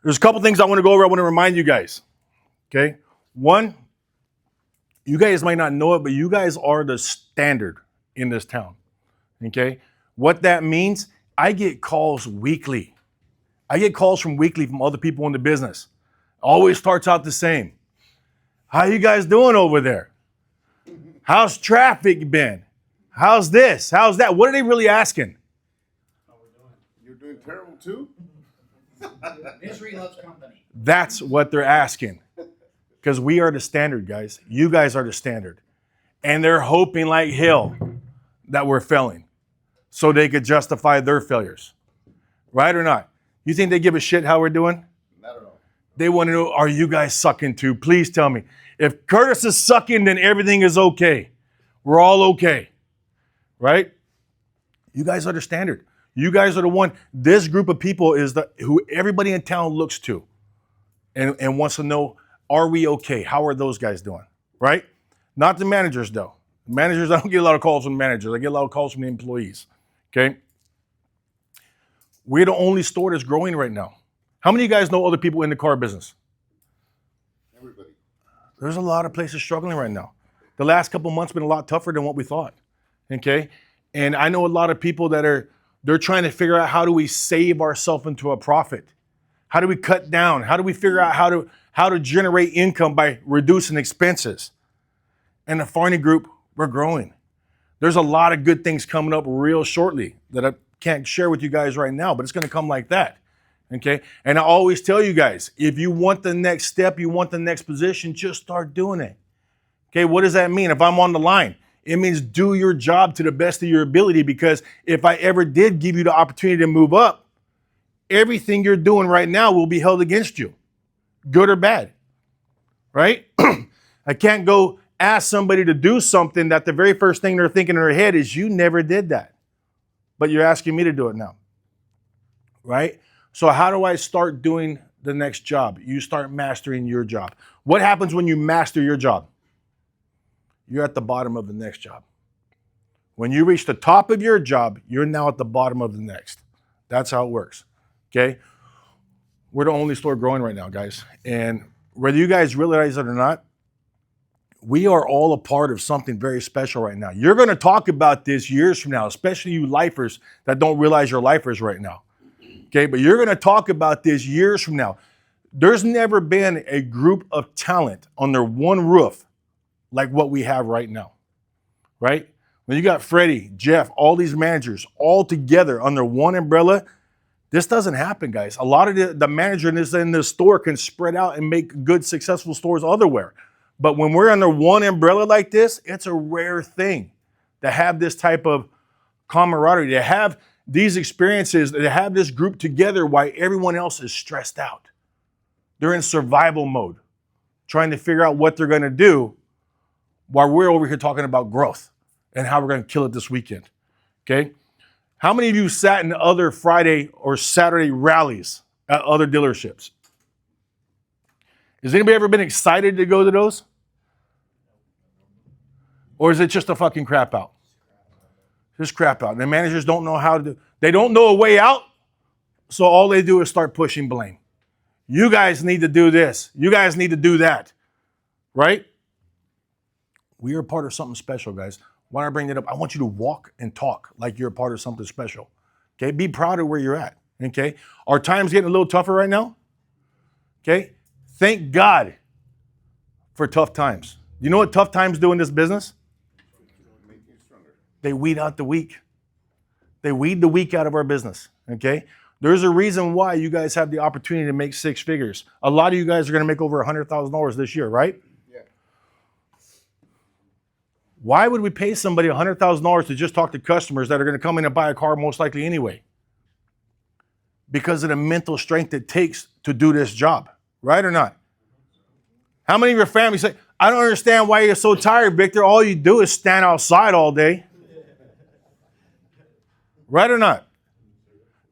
There's a couple things I want to go over. I want to remind you guys. Okay. One, you guys might not know it, but you guys are the standard in this town. Okay. What that means, I get calls weekly. I get calls from other people in the business. Always starts out the same. How you guys doing over there? How's traffic been? How's this? How's that? What are they really asking? How we're doing. You're doing terrible too? Misery loves company. That's what they're asking. Because we are the standard, guys. You guys are the standard. And they're hoping like hell that we're failing so they could justify their failures. Right or not? You think they give a shit how we're doing? Not at all. They want to know, are you guys sucking too? Please tell me. If Curtis is sucking, then everything is okay. We're all okay. Right? You guys are the standard. You guys are the one. This group of people is who everybody in town looks to and wants to know, are we okay? How are those guys doing? Right? Not the managers, though. Managers, I don't get a lot of calls from managers. I get a lot of calls from the employees. Okay? We're the only store that's growing right now. How many of you guys know other people in the car business? Everybody. There's a lot of places struggling right now. The last couple months been a lot tougher than what we thought. Okay? And I know a lot of people that they're trying to figure out, how do we save ourselves into a profit? How do we cut down? How do we figure out how to generate income by reducing expenses? And the Farney Group, we're growing. There's a lot of good things coming up real shortly that I can't share with you guys right now, but it's going to come like that. Okay? And I always tell you guys, if you want the next step, you want the next position, just start doing it. Okay? What does that mean? If I'm on the line, it means do your job to the best of your ability, because if I ever did give you the opportunity to move up, everything you're doing right now will be held against you, good or bad, right? I can't go ask somebody to do something that the very first thing they're thinking in their head is, you never did that, but you're asking me to do it now, right? So how do I start doing the next job? You start mastering your job. What happens when you master your job? You're at the bottom of the next job. When you reach the top of your job, you're now at the bottom of the next. That's how it works, okay? We're the only store growing right now, guys. And whether you guys realize it or not, we are all a part of something very special right now. You're going to talk about this years from now, especially you lifers that don't realize you're lifers right now, okay? But you're going to talk about this years from now. There's never been a group of talent under one roof like what we have right now, right? When you got Freddie, Jeff, all these managers all together under one umbrella, this doesn't happen, guys. A lot of the managers in the store can spread out and make good, successful stores otherwhere. But when we're under one umbrella like this, it's a rare thing to have this type of camaraderie, to have these experiences, to have this group together while everyone else is stressed out. They're in survival mode, trying to figure out what they're going to do, while we're over here talking about growth and how we're going to kill it this weekend, okay? How many of you sat in other Friday or Saturday rallies at other dealerships? Has anybody ever been excited to go to those? Or is it just a fucking crap out? Just crap out. And the managers don't know how to they don't know a way out, so all they do is start pushing blame. You guys need to do this. You guys need to do that, right? We are part of something special, guys. Why I bring that up? I want you to walk and talk like you're a part of something special. Okay? Be proud of where you're at. Okay? Our time's getting a little tougher right now. Okay? Thank God for tough times. You know what tough times do in this business? They weed out the weak. They weed the weak out of our business. Okay? There's a reason why you guys have the opportunity to make six figures. A lot of you guys are going to make over $100,000 this year, right? Why would we pay somebody $100,000 to just talk to customers that are going to come in and buy a car most likely anyway? Because of the mental strength it takes to do this job, right or not? How many of your family say, I don't understand why you're so tired, Victor. All you do is stand outside all day. Right or not?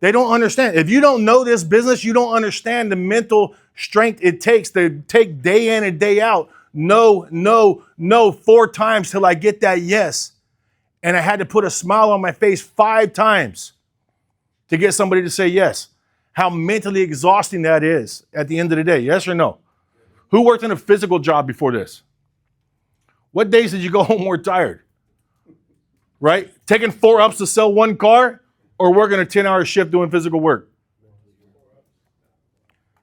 They don't understand. If you don't know this business, you don't understand the mental strength it takes to take day in and day out. No, 4 times till I get that yes. And I had to put a smile on my face 5 times to get somebody to say yes. how mentally exhausting that is at the end of the day. Yes or no? Who worked in a physical job before this? What days did you go home more tired? Right? Taking 4 ups to sell 1 car or working a 10-hour shift doing physical work?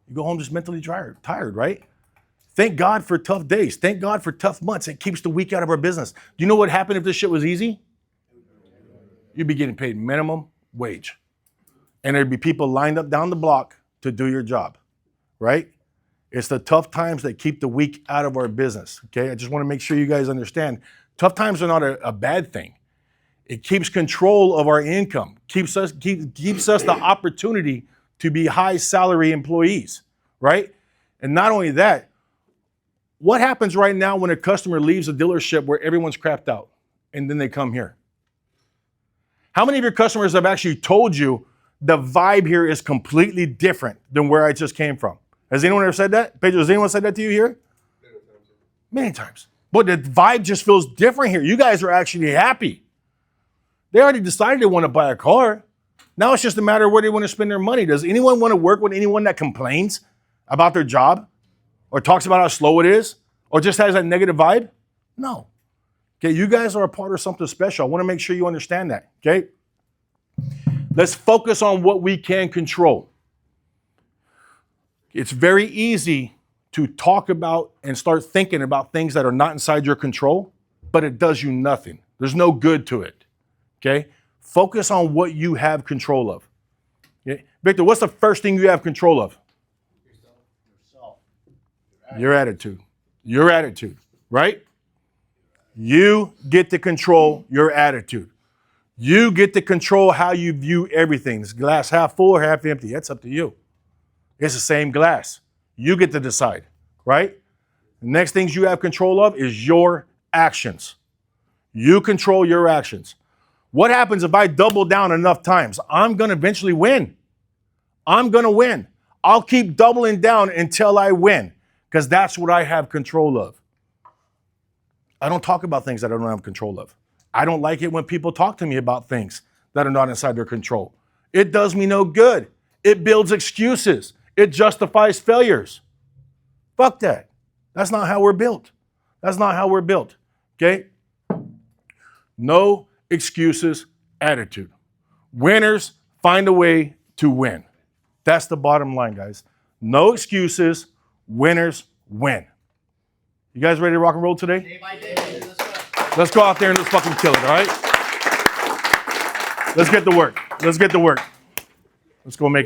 You go home just mentally tired, right? Thank God for tough days. Thank God for tough months. It keeps the weak out of our business. Do you know what happened if this shit was easy? You'd be getting paid minimum wage. And there'd be people lined up down the block to do your job, right? It's the tough times that keep the weak out of our business, okay? I just want to make sure you guys understand. Tough times are not a bad thing. It keeps control of our income, keeps us the opportunity to be high salary employees, right? And not only that, what happens right now when a customer leaves a dealership where everyone's crapped out and then they come here? How many of your customers have actually told you the vibe here is completely different than where I just came from? Has anyone ever said that? Pedro, has anyone said that to you here? Many times. But the vibe just feels different here. You guys are actually happy. They already decided they want to buy a car. Now it's just a matter of where they want to spend their money. Does anyone want to work with anyone that complains about their job or talks about how slow it is or just has that negative vibe? No. Okay, you guys are a part of something special. I want to make sure you understand that, okay? Let's focus on what we can control. It's very easy to talk about and start thinking about things that are not inside your control, but it does you nothing. There's no good to it, okay? Focus on what you have control of. Okay? Victor, what's the first thing you have control of? Yourself. Your attitude. Your attitude, right? You get to control your attitude. You get to control how you view everything. Is glass half full or half empty? That's up to you. It's the same glass. You get to decide, right? The next things you have control of is your actions. You control your actions. What happens if I double down enough times? I'm going to eventually win. I'm going to win. I'll keep doubling down until I win because that's what I have control of. I don't talk about things that I don't have control of. I don't like it when people talk to me about things that are not inside their control. It does me no good. It builds excuses. It justifies failures. Fuck that. That's not how we're built. That's not how we're built. Okay? No excuses attitude. Winners find a way to win. That's the bottom line, guys. No excuses. Winners win. You guys ready to rock and roll today? Day by day, baby. Let's go. Let's go out there and let's fucking kill it, all right? Let's get to work. Let's get to work. Let's go make